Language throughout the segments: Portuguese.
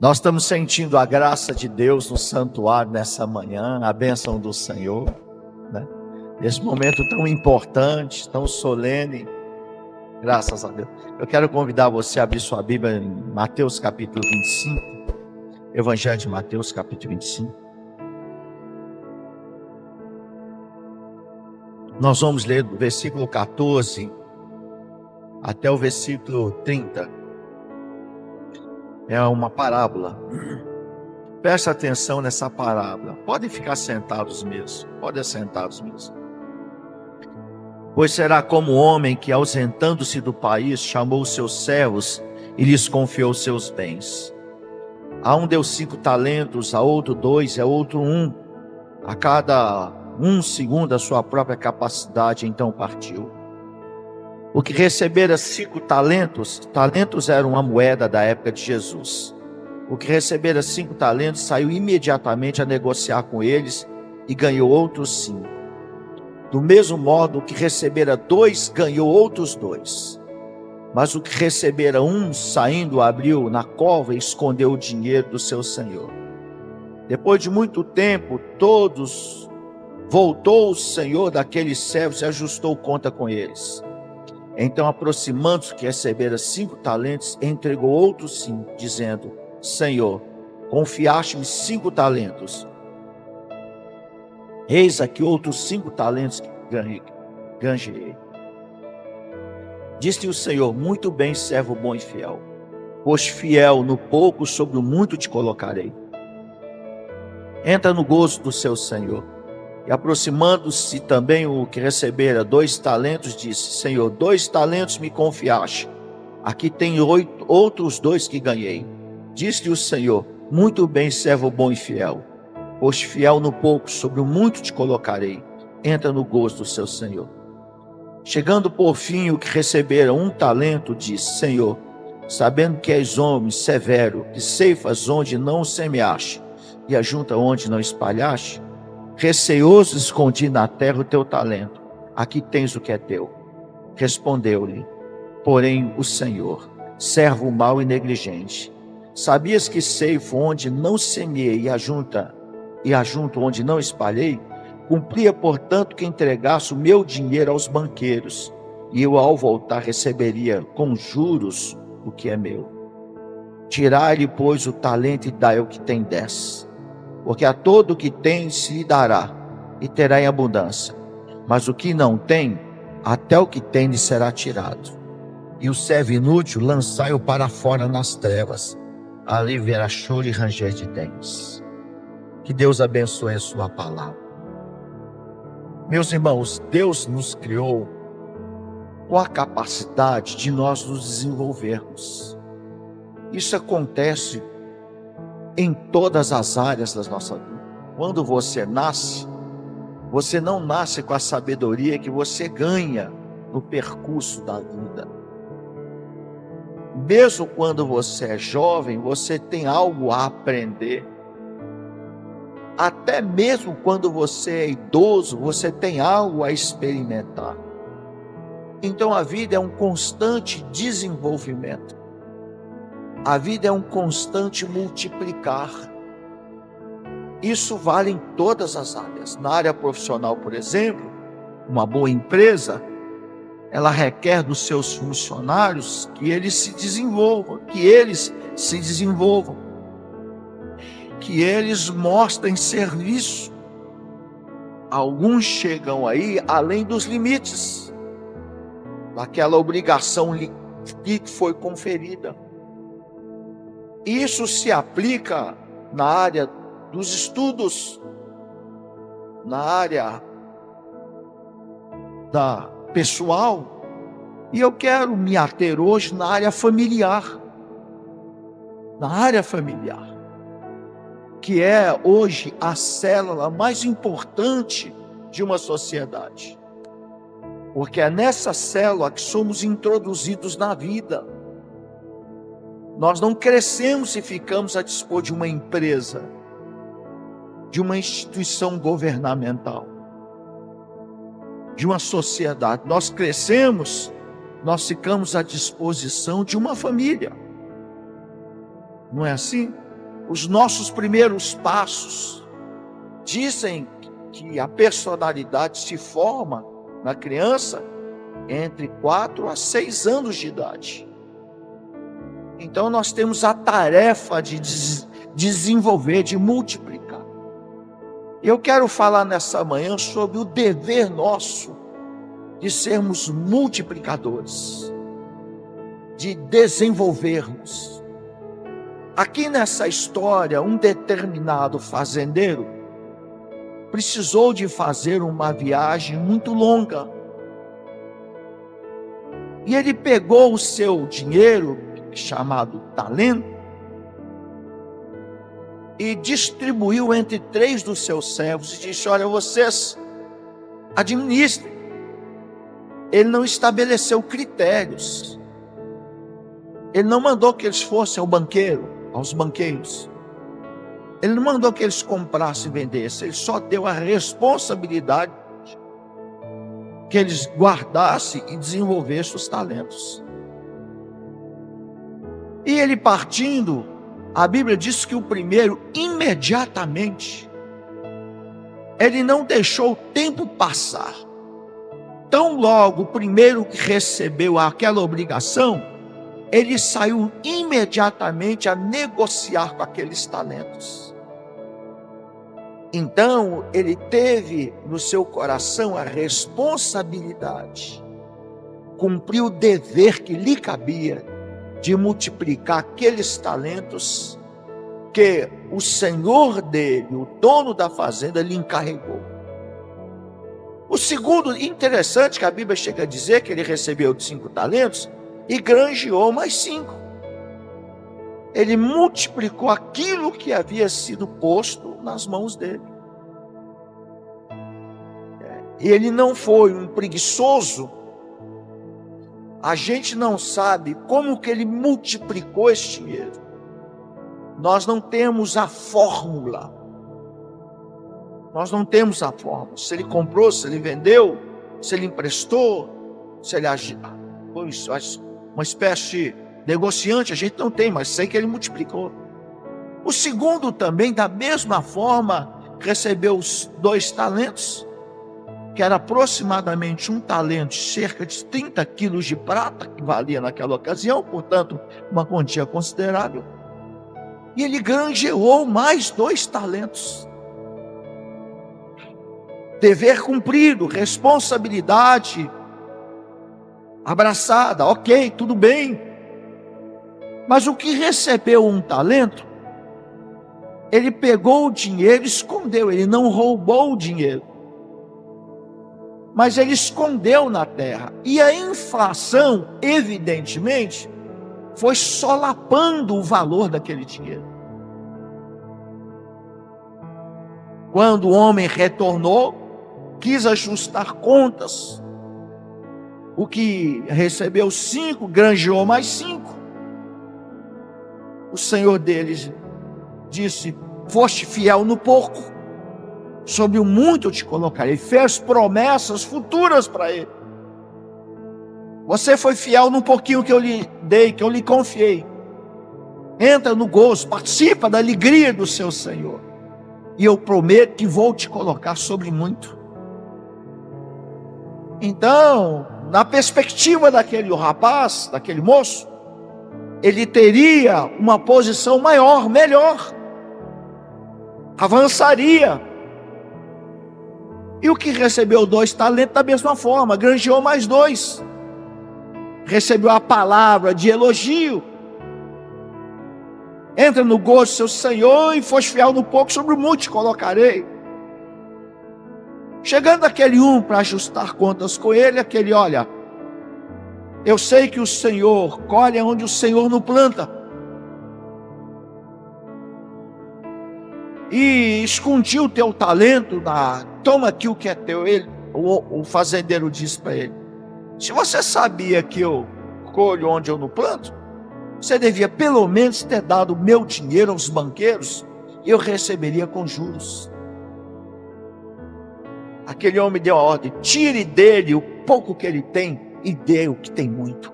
Nós estamos sentindo a graça de Deus no santuário nessa manhã, a bênção do Senhor, né? Nesse momento tão importante, tão solene, graças a Deus. Eu quero convidar você a abrir sua Bíblia em Mateus capítulo 25, Evangelho de Mateus capítulo 25. Nós vamos ler do versículo 14 até o versículo 30. É uma parábola. Preste atenção nessa parábola. Podem ficar sentados mesmo. Podem assentados mesmo. Pois será como o homem que, ausentando-se do país, chamou os seus servos e lhes confiou seus bens. A um deu 5 talentos, a outro 2, a outro 1, a cada um segundo a sua própria capacidade, então partiu. O que recebera 5 talentos, talentos era uma moeda da época de Jesus. O que recebera 5 talentos saiu imediatamente a negociar com eles e ganhou outros 5. Do mesmo modo, o que recebera 2 ganhou outros 2. Mas o que recebera 1, saindo, abriu na cova e escondeu o dinheiro do seu senhor. Depois de muito tempo, voltou o senhor daqueles servos e ajustou conta com eles. Então, aproximando-se, que recebera 5 talentos, entregou outros 5, dizendo: Senhor, confiaste-me 5 talentos. Eis aqui outros 5 talentos que granjeei. Disse o Senhor: muito bem, servo bom e fiel. Pois fiel no pouco, sobre o muito te colocarei. Entra no gozo do seu Senhor. E aproximando-se também o que recebera 2 talentos, disse: Senhor, 2 talentos me confiaste. Aqui tem outros 2 que ganhei. Disse-lhe o Senhor: muito bem, servo bom e fiel. Pois fiel no pouco, sobre o muito te colocarei. Entra no gozo do seu Senhor. Chegando por fim o que recebera 1 talento, disse: Senhor, sabendo que és homem severo, que ceifas onde não semeaste e ajunta onde não espalhaste, receoso escondi na terra o teu talento. Aqui tens o que é teu. Respondeu-lhe, porém, o Senhor: servo mau e negligente, sabias que ceifo onde não semeei e ajunto onde não espalhei? Cumpria, portanto, que entregasse o meu dinheiro aos banqueiros, e eu, ao voltar, receberia com juros o que é meu. Tirai-lhe, pois, o talento e dai ao que tem 10. Porque a todo o que tem se lhe dará, e terá em abundância. Mas o que não tem, até o que tem lhe será tirado. E o servo inútil, lançai-o para fora nas trevas. Ali verá choro e ranger de dentes. Que Deus abençoe a sua palavra. Meus irmãos, Deus nos criou com a capacidade de nós nos desenvolvermos. Isso acontece em todas as áreas da nossa vida. Quando você nasce, você não nasce com a sabedoria que você ganha no percurso da vida. Mesmo quando você é jovem, você tem algo a aprender. Até mesmo quando você é idoso, você tem algo a experimentar. Então a vida é um constante desenvolvimento. A vida é um constante multiplicar. Isso vale em todas as áreas. Na área profissional, por exemplo, uma boa empresa, ela requer dos seus funcionários que eles se desenvolvam, que eles mostrem serviço. Alguns chegam aí além dos limites daquela obrigação que foi conferida. Isso se aplica na área dos estudos, na área da pessoal, e eu quero me ater hoje na área familiar. Na área familiar, que é hoje a célula mais importante de uma sociedade. Porque é nessa célula que somos introduzidos na vida. Nós não crescemos e ficamos a dispor de uma empresa, de uma instituição governamental, de uma sociedade. Nós crescemos, nós ficamos à disposição de uma família. Não é assim? os nossos primeiros passos. Dizem que a personalidade se forma na criança entre 4 a 6 anos de idade. Então nós temos a tarefa de desenvolver, de multiplicar. Eu quero falar nessa manhã sobre o dever nosso de sermos multiplicadores, de desenvolvermos. Aqui nessa história, um determinado fazendeiro precisou de fazer uma viagem muito longa. E ele pegou o seu dinheiro, chamado talento, e distribuiu entre 3 dos seus servos e disse: olha, vocês administrem. Ele não estabeleceu critérios. Ele não mandou que eles fossem aos banqueiros. Ele não mandou que eles comprassem e vendessem. Ele só deu a responsabilidade que eles guardassem e desenvolvessem os talentos. E ele partindo, a Bíblia diz que o primeiro, imediatamente, ele não deixou o tempo passar. Tão logo o primeiro que recebeu aquela obrigação, ele saiu imediatamente a negociar com aqueles talentos. Então, ele teve no seu coração a responsabilidade, cumpriu o dever que lhe cabia de multiplicar aqueles talentos que o senhor dele, o dono da fazenda, lhe encarregou. O segundo, interessante que a Bíblia chega a dizer que ele recebeu 5 talentos e granjeou mais 5. Ele multiplicou aquilo que havia sido posto nas mãos dele. E ele não foi um preguiçoso. A gente não sabe como que ele multiplicou esse dinheiro. Nós não temos a fórmula. Nós não temos a fórmula. Se ele comprou, se ele vendeu, se ele emprestou, se ele agiu. Uma espécie de negociante, a gente não tem, mas sei que ele multiplicou. O segundo também, da mesma forma, recebeu os 2 talentos, que era aproximadamente um talento, cerca de 30 quilos de prata, que valia naquela ocasião, portanto, uma quantia considerável. E ele granjeou mais 2 talentos. Dever cumprido, responsabilidade abraçada, ok, tudo bem. Mas o que recebeu um talento, ele pegou o dinheiro e escondeu, ele não roubou o dinheiro, mas ele escondeu na terra. E a inflação, evidentemente, foi solapando o valor daquele dinheiro. Quando o homem retornou, quis ajustar contas. O que recebeu 5, granjeou mais 5. O senhor deles disse: foste fiel no pouco, sobre o muito eu te colocarei. Fez promessas futuras para ele. Você foi fiel no pouquinho que eu lhe dei, que eu lhe confiei. Entra no gozo, participa da alegria do seu Senhor. E eu prometo que vou te colocar sobre muito. Então, na perspectiva daquele rapaz, daquele moço, ele teria uma posição maior, melhor, avançaria. E o que recebeu 2 talentos, da mesma forma, granjeou mais 2, recebeu a palavra de elogio. Entra no gozo do seu Senhor, e foste fiel no pouco, sobre o muito te colocarei. Chegando aquele para ajustar contas com ele, aquele: olha, eu sei que o Senhor colhe onde o Senhor não planta. E escondi o teu talento, toma aqui o que é teu. O fazendeiro disse para ele: se você sabia que eu colho onde eu não planto, você devia pelo menos ter dado o meu dinheiro aos banqueiros, e eu receberia com juros. Aquele homem deu a ordem: tire dele o pouco que ele tem e dê o que tem muito,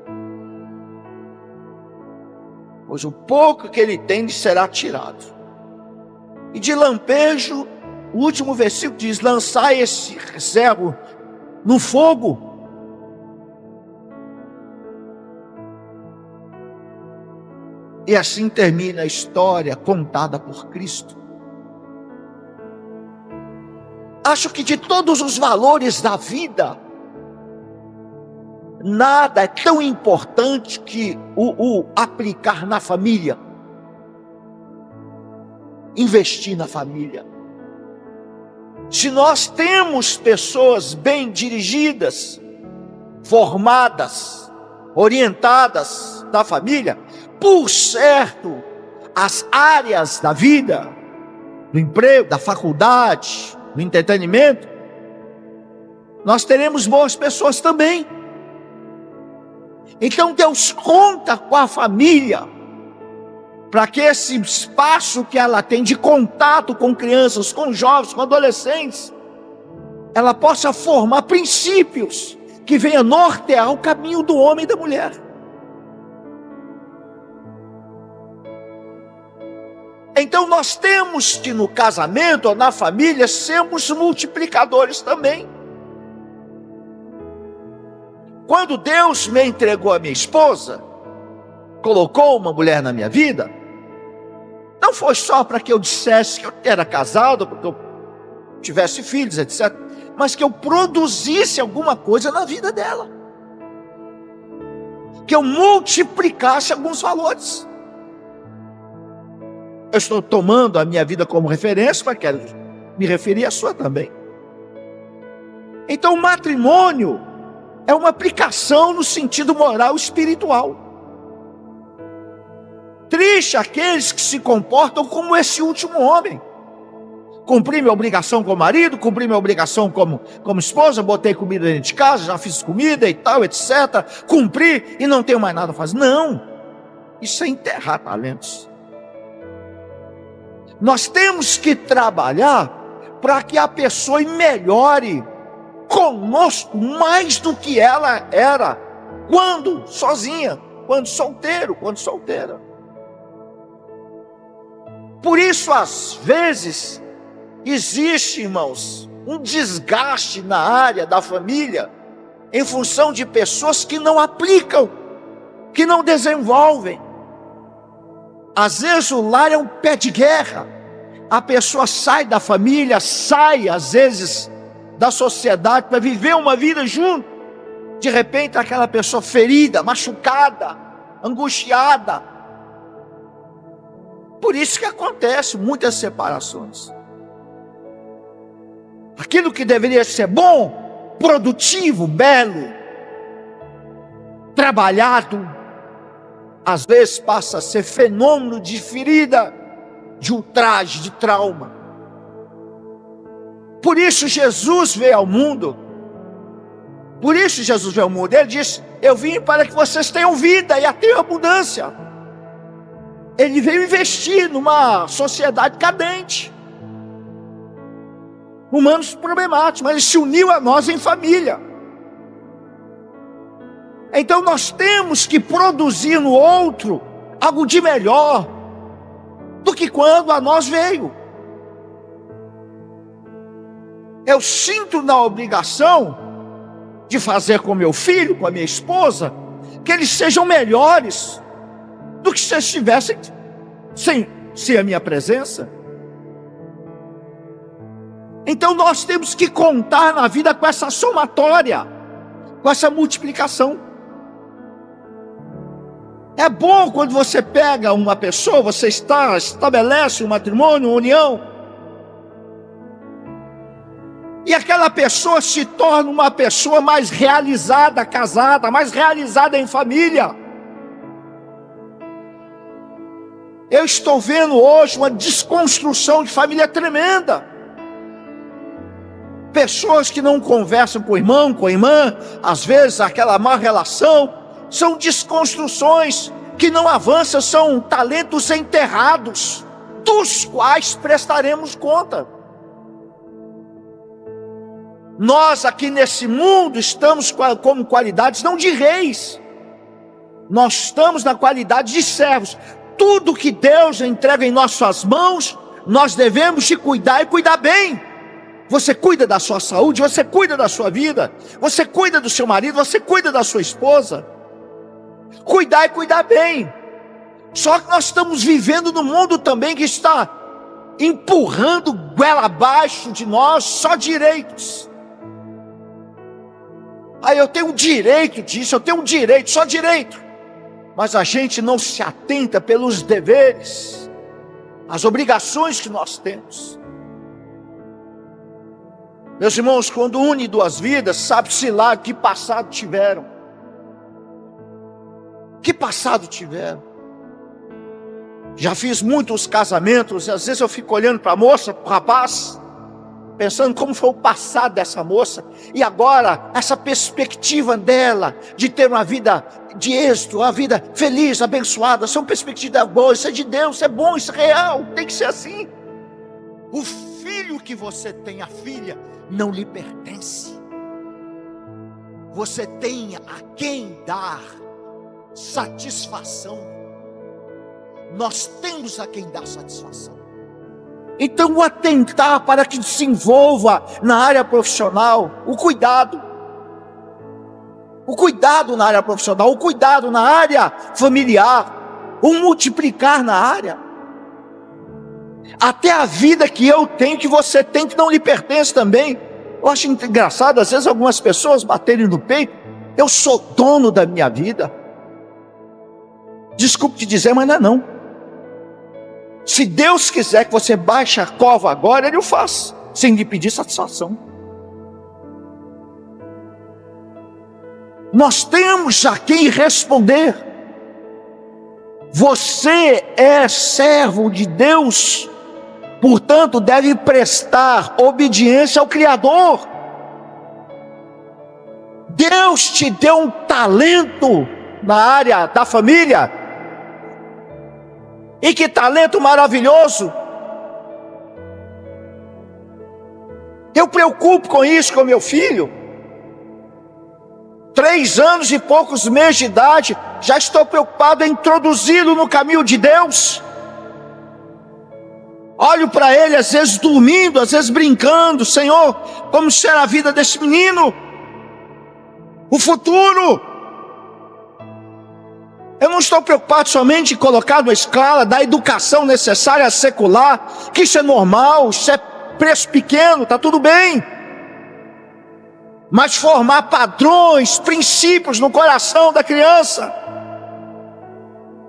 pois o pouco que ele tem lhe será tirado. E de lampejo, o último versículo diz: lançai esse servo no fogo. E assim termina a história contada por Cristo. Acho que de todos os valores da vida, nada é tão importante que o aplicar na família. Investir na família. Se nós temos pessoas bem dirigidas, formadas, orientadas da família, por certo, as áreas da vida, do emprego, da faculdade, do entretenimento, nós teremos boas pessoas também. Então Deus conta com a família, para que esse espaço que ela tem de contato com crianças, com jovens, com adolescentes, ela possa formar princípios que venham nortear o caminho do homem e da mulher. Então nós temos que no casamento ou na família sermos multiplicadores também. Quando Deus me entregou a minha esposa, colocou uma mulher na minha vida, não foi só para que eu dissesse que eu era casado, porque eu tivesse filhos, etc. Mas que eu produzisse alguma coisa na vida dela. Que eu multiplicasse alguns valores. Eu estou tomando a minha vida como referência, mas quero me referir à sua também. Então o matrimônio é uma aplicação no sentido moral e espiritual. Triste aqueles que se comportam como esse último homem. Cumpri minha obrigação como marido, cumpri minha obrigação como esposa, botei comida dentro de casa, já fiz comida e tal, etc. Cumpri e não tenho mais nada a fazer. Não, isso é enterrar talentos. Nós temos que trabalhar para que a pessoa melhore conosco mais do que ela era quando sozinha, quando solteiro, quando solteira. Por isso, às vezes, existe, irmãos, um desgaste na área da família, em função de pessoas que não aplicam, que não desenvolvem. Às vezes o lar é um pé de guerra, a pessoa sai da família, sai às vezes da sociedade para viver uma vida junto, de repente aquela pessoa ferida, machucada, angustiada. Por isso que acontece muitas separações. Aquilo que deveria ser bom, produtivo, belo, trabalhado, às vezes passa a ser fenômeno de ferida, de ultraje, de trauma. Por isso Jesus veio ao mundo. Ele disse: eu vim para que vocês tenham vida e a tenham abundância. Ele veio investir numa sociedade cadente, humanos problemáticos, mas ele se uniu a nós em família. Então nós temos que produzir no outro algo de melhor do que quando a nós veio. Eu sinto na obrigação de fazer com meu filho, com a minha esposa, que eles sejam melhores do que se estivessem sem a minha presença. Então nós temos que contar na vida com essa somatória, com essa multiplicação. É bom quando você pega uma pessoa, você estabelece um matrimônio, uma união, e aquela pessoa se torna uma pessoa mais realizada, casada, mais realizada em família. Eu estou vendo hoje uma desconstrução de família tremenda. Pessoas que não conversam com o irmão, com a irmã, às vezes aquela má relação, são desconstruções que não avançam, são talentos enterrados, dos quais prestaremos conta. Nós aqui nesse mundo estamos como qualidades não de reis, nós estamos na qualidade de servos. Tudo que Deus entrega em nossas mãos, nós devemos de cuidar e cuidar bem. Você cuida da sua saúde, você cuida da sua vida, você cuida do seu marido, você cuida da sua esposa. Cuidar e cuidar bem. Só que nós estamos vivendo num mundo também que está empurrando goela abaixo de nós só direitos. Aí eu tenho um direito disso, eu tenho um direito, só direito. Mas a gente não se atenta pelos deveres, as obrigações que nós temos. Meus irmãos, quando une duas vidas, sabe-se lá que passado tiveram. Que passado tiveram. Já fiz muitos casamentos, e às vezes eu fico olhando para a moça, para o rapaz, pensando como foi o passado dessa moça, e agora, essa perspectiva dela, de ter uma vida de êxito, uma vida feliz, abençoada, são perspectivas boas, isso é de Deus, isso é bom, isso é real, tem que ser assim. O filho que você tem, a filha, não lhe pertence. Você tem a quem dar satisfação. Nós temos a quem dar satisfação. Então, o atentar para que se envolva na área profissional, o cuidado na área profissional, o cuidado na área familiar, o multiplicar na área. Até a vida que eu tenho, que você tem, que não lhe pertence também. Eu acho engraçado, às vezes algumas pessoas baterem no peito, eu sou dono da minha vida. Desculpe te dizer, mas não é não. Se Deus quiser que você baixe a cova agora, Ele o faz, sem lhe pedir satisfação. Nós temos a quem responder. Você é servo de Deus, portanto deve prestar obediência ao Criador. Deus te deu um talento na área da família. E que talento maravilhoso. Eu preocupo com isso, com meu filho. 3 anos e poucos meses de idade, já estou preocupado em introduzi-lo no caminho de Deus. Olho para ele, às vezes dormindo, às vezes brincando. Senhor, como será a vida desse menino? O futuro. Eu não estou preocupado somente em colocar numa escala da educação necessária secular, que isso é normal, isso é preço pequeno, está tudo bem. Mas formar padrões, princípios no coração da criança.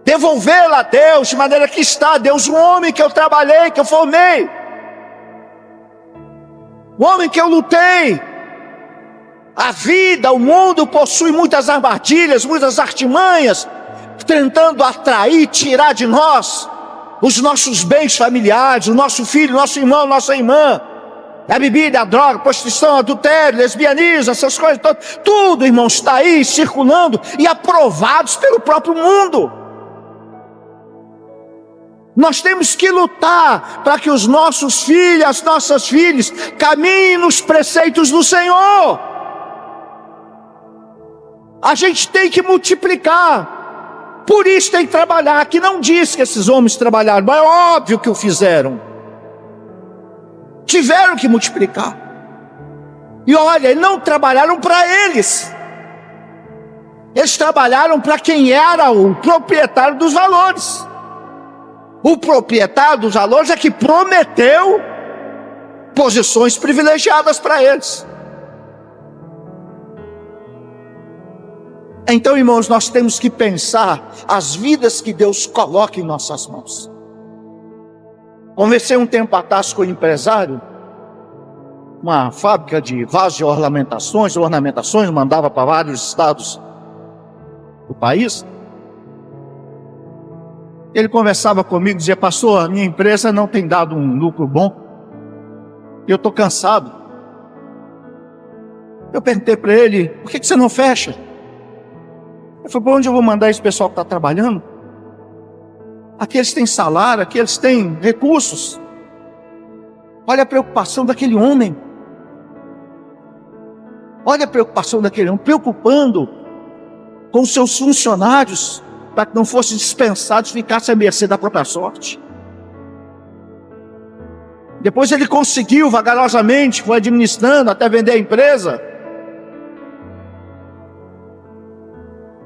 Devolvê-la a Deus, de maneira que está Deus, um homem que eu trabalhei, que eu formei. Um homem que eu lutei. A vida, o mundo possui muitas armadilhas, muitas artimanhas, tentando atrair, tirar de nós os nossos bens familiares, o nosso filho, nosso irmão, nossa irmã. A bebida, a droga, a prostituição, adultério, lesbianismo, essas coisas todas. Tudo, irmãos, está aí circulando e aprovados pelo próprio mundo. Nós temos que lutar para que os nossos filhos, as nossas filhas, caminhem nos preceitos do Senhor. A gente tem que multiplicar. Por isso tem que trabalhar. Aqui não diz que esses homens trabalharam, mas é óbvio que o fizeram. Tiveram que multiplicar. E olha, não trabalharam para eles. Eles trabalharam para quem era o proprietário dos valores. O proprietário dos valores é que prometeu posições privilegiadas para eles. Então, irmãos, nós temos que pensar as vidas que Deus coloca em nossas mãos. Conversei um tempo atrás com um empresário, uma fábrica de vasos de ornamentações, mandava para vários estados do país. Ele conversava comigo, dizia: pastor, a minha empresa não tem dado um lucro bom, eu estou cansado. Eu perguntei para ele: por que você não fecha? Ele falou: para onde eu vou mandar esse pessoal que está trabalhando? Aqui eles têm salário, aqui eles têm recursos. Olha a preocupação daquele homem. Olha a preocupação daquele homem, preocupando com os seus funcionários, para que não fossem dispensados, ficassem à mercê da própria sorte. Depois ele conseguiu vagarosamente, foi administrando até vender a empresa.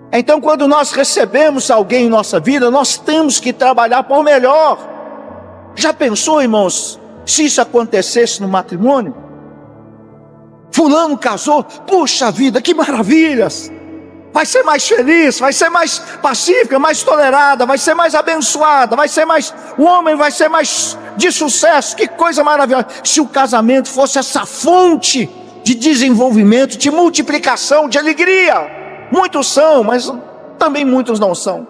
Então, quando nós recebemos alguém em nossa vida, nós temos que trabalhar por melhor. Já pensou, irmãos, se isso acontecesse no matrimônio? Fulano casou, puxa vida, que maravilhas! Vai ser mais feliz, vai ser mais pacífica, mais tolerada, vai ser mais abençoada, o homem vai ser mais de sucesso, que coisa maravilhosa. Se o casamento fosse essa fonte de desenvolvimento, de multiplicação, de alegria. Muitos são, mas também muitos não são.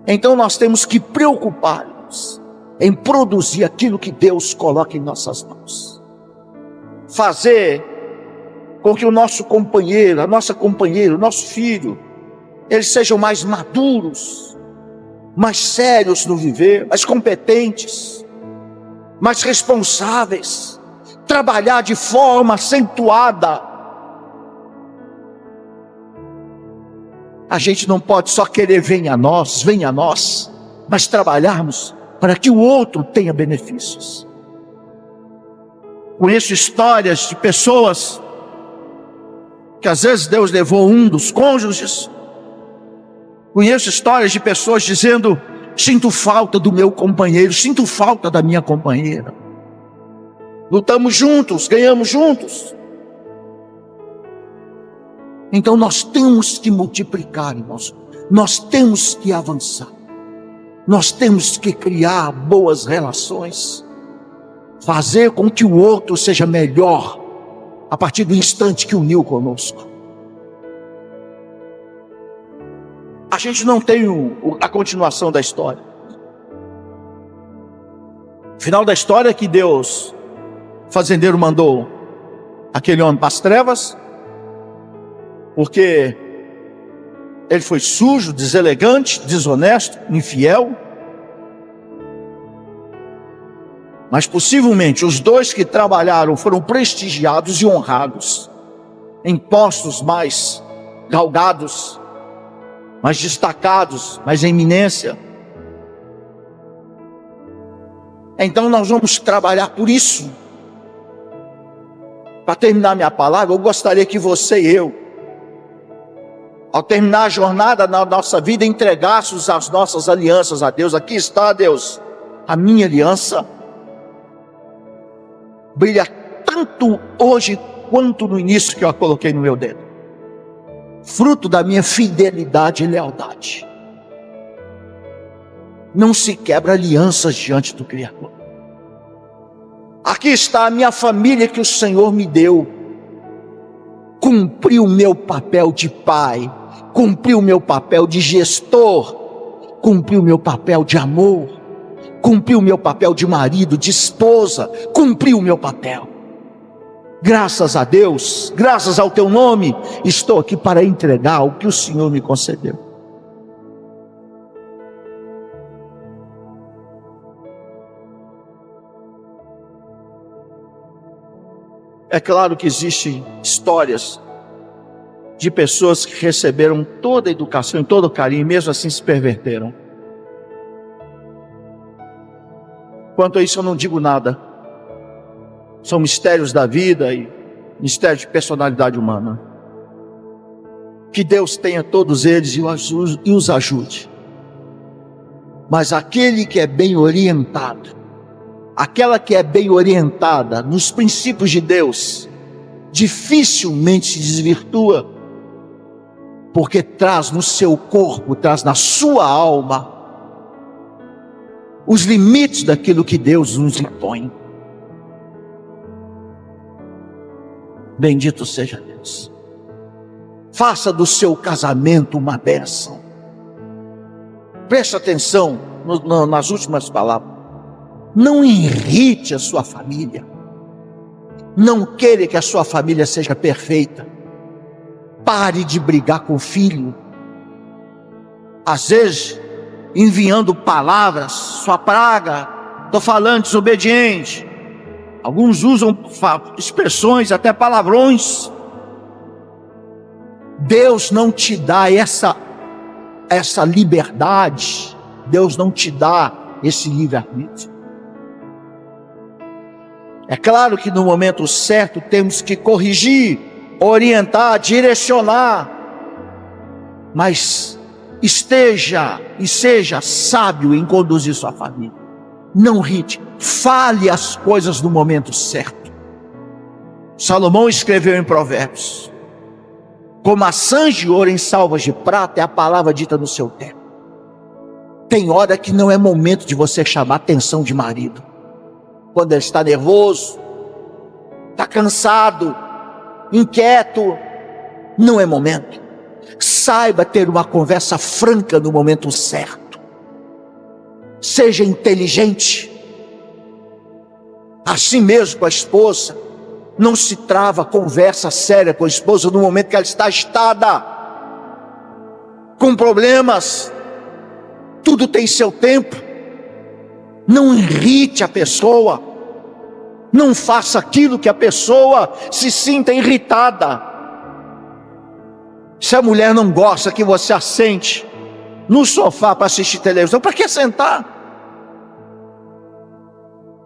Então nós temos que preocupar-nos em produzir aquilo que Deus coloca em nossas mãos. Fazer com que o nosso companheiro, a nossa companheira, o nosso filho, eles sejam mais maduros, mais sérios no viver, mais competentes, mais responsáveis, trabalhar de forma acentuada. A gente não pode só querer venha a nós, mas trabalharmos para que o outro tenha benefícios. Conheço histórias de pessoas que às vezes Deus levou um dos cônjuges. Conheço histórias de pessoas dizendo: sinto falta do meu companheiro, sinto falta da minha companheira. Lutamos juntos, ganhamos juntos. Então nós temos que multiplicar, irmãos. Nós temos que avançar. Nós temos que criar boas relações. Fazer com que o outro seja melhor a partir do instante que uniu conosco. A gente não tem a continuação da história. O final da história é que Deus, o fazendeiro, mandou aquele homem para as trevas, porque ele foi sujo, deselegante, desonesto, infiel. Mas possivelmente os dois que trabalharam foram prestigiados e honrados em postos mais galgados, mais destacados, mais em eminência. Então nós vamos trabalhar por isso. Para terminar minha palavra, eu gostaria que você e eu, ao terminar a jornada na nossa vida, entregássemos as nossas alianças a Deus. Aqui está, Deus, a minha aliança. Brilha tanto hoje quanto no início que eu a coloquei no meu dedo. Fruto da minha fidelidade e lealdade. Não se quebra alianças diante do Criador. Aqui está a minha família que o Senhor me deu. Cumpri o meu papel de pai, cumpri o meu papel de gestor, cumpri o meu papel de amor, cumpri o meu papel de marido, de esposa, cumpri o meu papel. Graças a Deus, graças ao teu nome, estou aqui para entregar o que o Senhor me concedeu. É claro que existem histórias de pessoas que receberam toda a educação e todo o carinho, e mesmo assim se perverteram. Quanto a isso eu não digo nada. São mistérios da vida e mistérios de personalidade humana. Que Deus tenha todos eles e os ajude. Mas aquele que é bem orientado, aquela que é bem orientada nos princípios de Deus, dificilmente se desvirtua, porque traz no seu corpo, traz na sua alma os limites daquilo que Deus nos impõe. Bendito seja Deus. Faça do seu casamento uma bênção. Preste atenção nas últimas palavras. Não irrite a sua família. Não queira que a sua família seja perfeita. Pare de brigar com o filho. Às vezes, enviando palavras, sua praga, estou falando desobediente. Alguns usam expressões, até palavrões. Deus não te dá essa liberdade. Deus não te dá esse livre-arbítrio. É claro que no momento certo temos que corrigir, orientar, direcionar, mas esteja e seja sábio em conduzir sua família. Não irrite, fale as coisas no momento certo. Salomão escreveu em Provérbios: como maçãs de ouro em salvas de prata é a palavra dita no seu tempo. Tem hora que não é momento de você chamar a atenção de marido. Quando ele está nervoso, está cansado, inquieto, não é momento. Saiba ter uma conversa franca no momento certo. Seja inteligente. Assim mesmo com a esposa. Não se trava conversa séria com a esposa no momento que ela está agitada, com problemas. Tudo tem seu tempo. Não irrite a pessoa. Não faça aquilo que a pessoa se sinta irritada. Se a mulher não gosta que você assente no sofá para assistir televisão, para que sentar?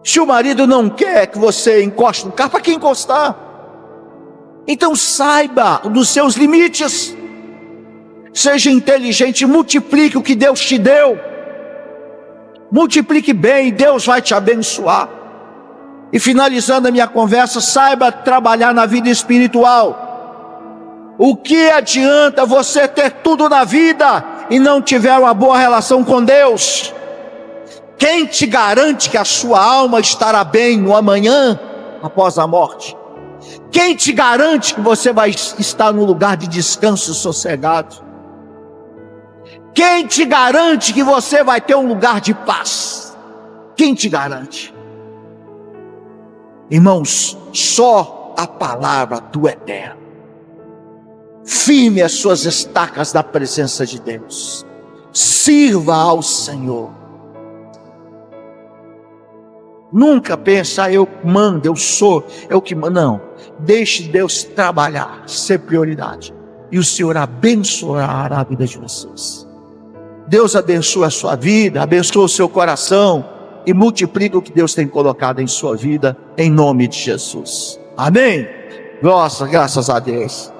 Se o marido não quer que você encoste no carro, para que encostar? Então saiba dos seus limites. Seja inteligente, multiplique o que Deus te deu. Multiplique bem, Deus vai te abençoar. E finalizando a minha conversa, saiba trabalhar na vida espiritual. O que adianta você ter tudo na vida e não tiver uma boa relação com Deus? Quem te garante que a sua alma estará bem no amanhã, após a morte? Quem te garante que você vai estar num lugar de descanso sossegado? Quem te garante que você vai ter um lugar de paz? Quem te garante? Irmãos, só a palavra do Eterno. Firme as suas estacas da presença de Deus. Sirva ao Senhor. Nunca pensa, eu mando, eu sou, eu que mando. Não, deixe Deus trabalhar, ser prioridade. E o Senhor abençoará a vida de vocês. Deus abençoe a sua vida, abençoe o seu coração e multiplique o que Deus tem colocado em sua vida, em nome de Jesus. Amém? Graças a Deus.